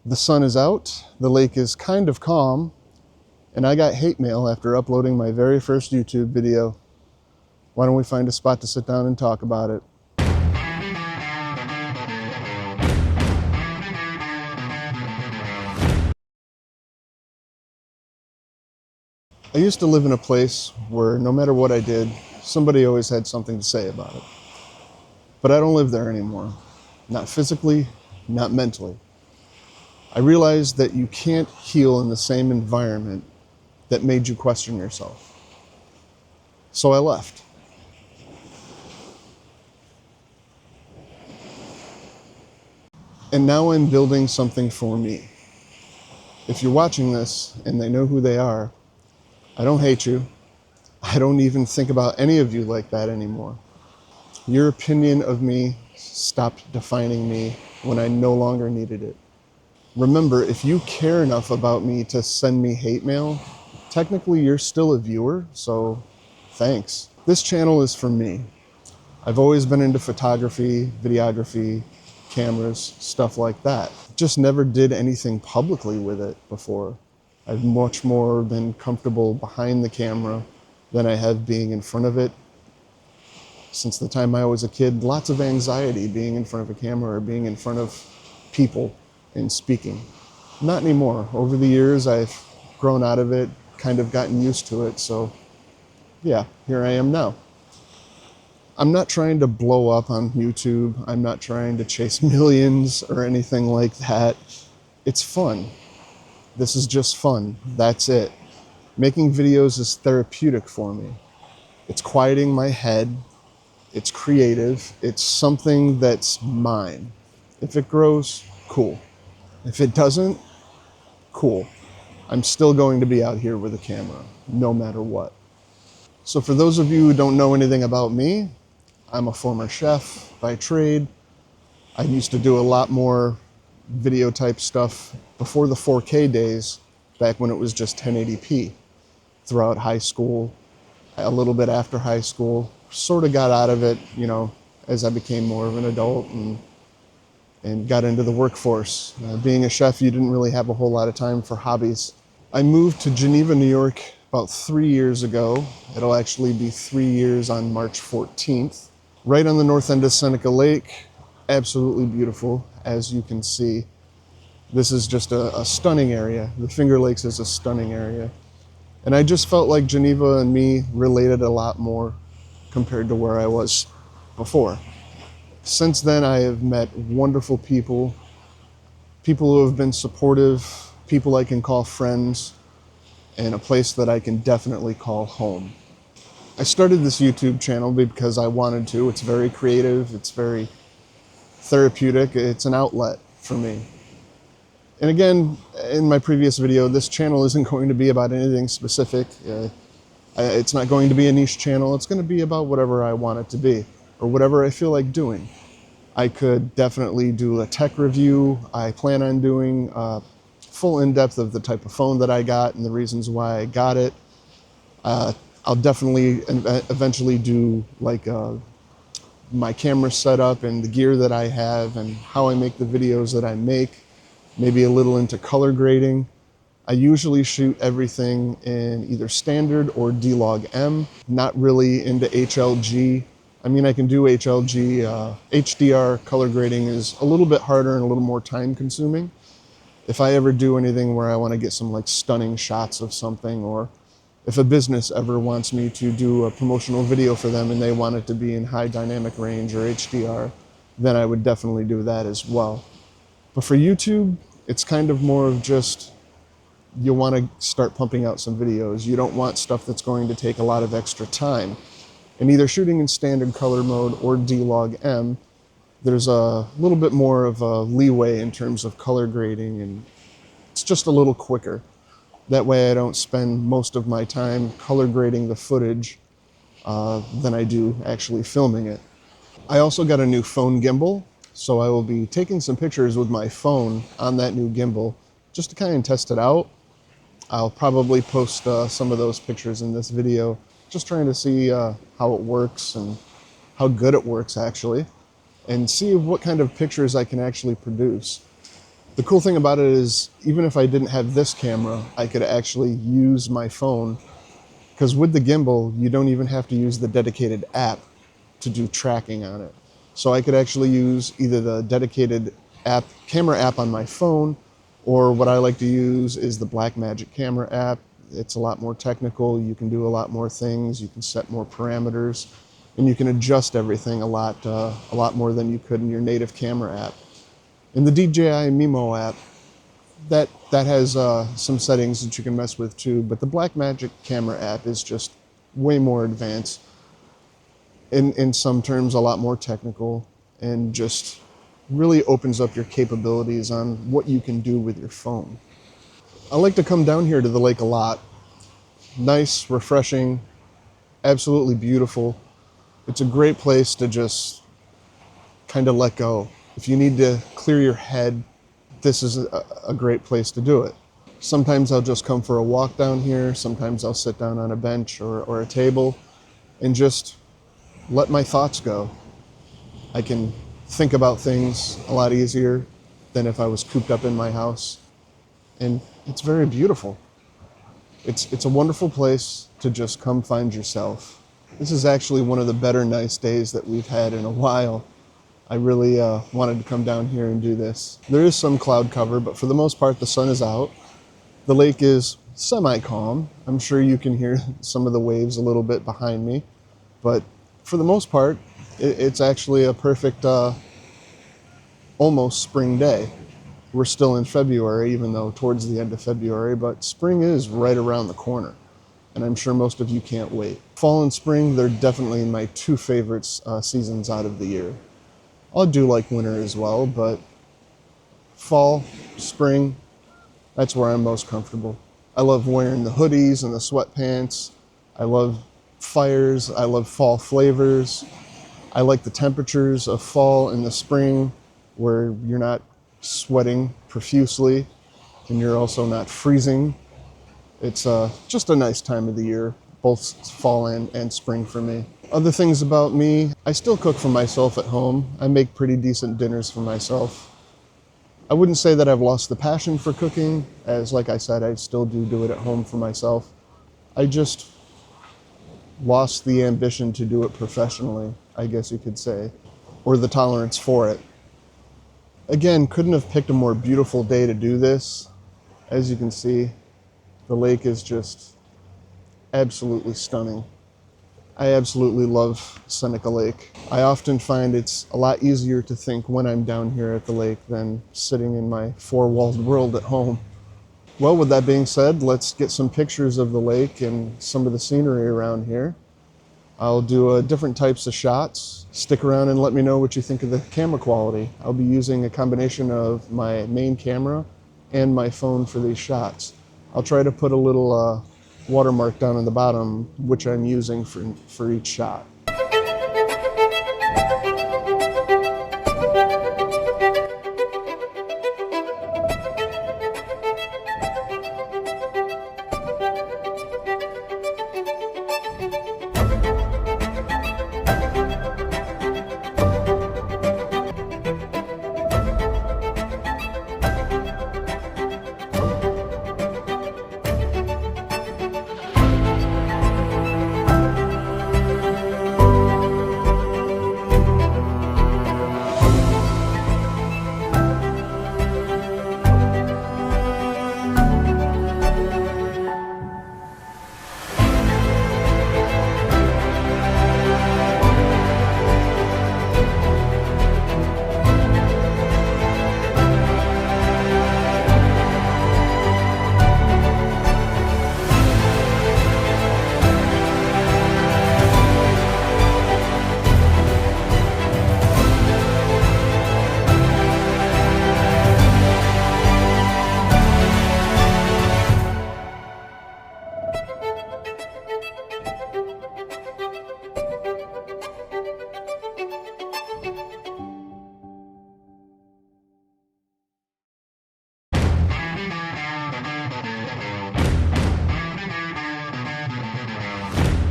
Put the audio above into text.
The sun is out, the lake is kind of calm, and I got hate mail after uploading my very first YouTube video. Why don't we find a spot to sit down and talk about it? I used to live in a place where no matter what I did, somebody always had something to say about it. But I don't live there anymore. Not physically, not mentally. I realized that you can't heal in the same environment that made you question yourself. So I left. And now I'm building something for me. If you're watching this and they know who they are, I don't hate you. I don't even think about any of you like that anymore. Your opinion of me stopped defining me when I no longer needed it. Remember, if you care enough about me to send me hate mail, technically you're still a viewer, so thanks. This channel is for me. I've always been into photography, videography, cameras, stuff like that. Just never did anything publicly with it before. I've much more been comfortable behind the camera than I have being in front of it. Since the time I was a kid, lots of anxiety being in front of a camera or being in front of people and speaking. Not anymore. Over the years, I've grown out of it, kind of gotten used to it, so yeah, here I am now. I'm not trying to blow up on YouTube. I'm not trying to chase millions or anything like that. It's fun. This is just fun. That's it. Making videos is therapeutic for me. It's quieting my head. It's creative. It's something that's mine. If it grows, cool. If it doesn't, cool. I'm still going to be out here with a camera, no matter what. So for those of you who don't know anything about me, I'm a former chef by trade. I used to do a lot more video type stuff before the 4K days, back when it was just 1080p. Throughout high school, a little bit after high school, sort of got out of it, as I became more of an adult and got into the workforce. Being a chef, you didn't really have a whole lot of time for hobbies. I moved to Geneva, New York about 3 years ago. It'll actually be 3 years on March 14th. Right on the north end of Seneca Lake. Absolutely beautiful, as you can see. This is just a stunning area. The Finger Lakes is a stunning area. And I just felt like Geneva and me related a lot more compared to where I was before. Since then, I have met wonderful people, people who have been supportive, people I can call friends, and a place that I can definitely call home. I started this YouTube channel because I wanted to. It's very creative, it's very therapeutic, it's an outlet for me. And again, in my previous video, this channel isn't going to be about anything specific. It's not going to be a niche channel. It's going to be about whatever I want it to be, or whatever I feel like doing. I could definitely do a tech review. I plan on doing a full in-depth of the type of phone that I got and the reasons why I got it. I'll definitely eventually do like my camera setup and the gear that I have and how I make the videos that I make. Maybe a little into color grading. I usually shoot everything in either standard or D-Log-M, not really into HLG. I mean, I can do HLG. HDR color grading is a little bit harder and a little more time consuming. If I ever do anything where I want to get some like stunning shots of something, or if a business ever wants me to do a promotional video for them and they want it to be in high dynamic range or HDR, then I would definitely do that as well. But for YouTube, it's kind of more of just, you want to start pumping out some videos. You don't want stuff that's going to take a lot of extra time. And either shooting in standard color mode or D-Log-M, there's a little bit more of a leeway in terms of color grading, and it's just a little quicker. That way I don't spend most of my time color grading the footage than I do actually filming it. I also got a new phone gimbal, so I will be taking some pictures with my phone on that new gimbal just to kind of test it out. I'll probably post some of those pictures in this video, just trying to see how it works and how good it works actually, and see what kind of pictures I can actually produce. The cool thing about it is, even if I didn't have this camera, I could actually use my phone, because with the gimbal, you don't even have to use the dedicated app to do tracking on it. So I could actually use either the dedicated camera app on my phone, or what I like to use is the Blackmagic camera app. It's a lot more technical. You can do a lot more things. You can set more parameters, and you can adjust everything a lot more than you could in your native camera app. In the DJI Mimo app, that has some settings that you can mess with too, but the Blackmagic camera app is just way more advanced. In some terms, a lot more technical, and just really opens up your capabilities on what you can do with your phone. I like to come down here to the lake a lot. Nice, refreshing, absolutely beautiful. It's a great place to just kind of let go. If you need to clear your head, this is a great place to do it. Sometimes I'll just come for a walk down here. Sometimes I'll sit down on a bench or a table and just let my thoughts go. I can think about things a lot easier than if I was cooped up in my house. And it's very beautiful. It's a wonderful place to just come find yourself. This is actually one of the better nice days that we've had in a while. I really wanted to come down here and do this. There is some cloud cover, but for the most part, the sun is out. The lake is semi-calm. I'm sure you can hear some of the waves a little bit behind me, but for the most part, it's actually a perfect, almost spring day. We're still in February, even though towards the end of February, but spring is right around the corner, and I'm sure most of you can't wait. Fall and spring, they're definitely my two favorite seasons out of the year. I do like winter as well, but fall, spring, that's where I'm most comfortable. I love wearing the hoodies and the sweatpants. I love fires. I love fall flavors. I like the temperatures of fall and the spring, where you're not sweating profusely and you're also not freezing. It's just a nice time of the year, both fall and spring for me. Other things about me, I still cook for myself at home. I make pretty decent dinners for myself. I wouldn't say that I've lost the passion for cooking, as like I said, I still do it at home for myself. I just lost the ambition to do it professionally, I guess you could say, or the tolerance for it. Again, couldn't have picked a more beautiful day to do this. As you can see, the lake is just absolutely stunning. I absolutely love Seneca Lake. I often find it's a lot easier to think when I'm down here at the lake than sitting in my four-walled world at home. Well, with that being said, let's get some pictures of the lake and some of the scenery around here. I'll do different types of shots. Stick around and let me know what you think of the camera quality. I'll be using a combination of my main camera and my phone for these shots. I'll try to put a little watermark down on the bottom, which I'm using for each shot.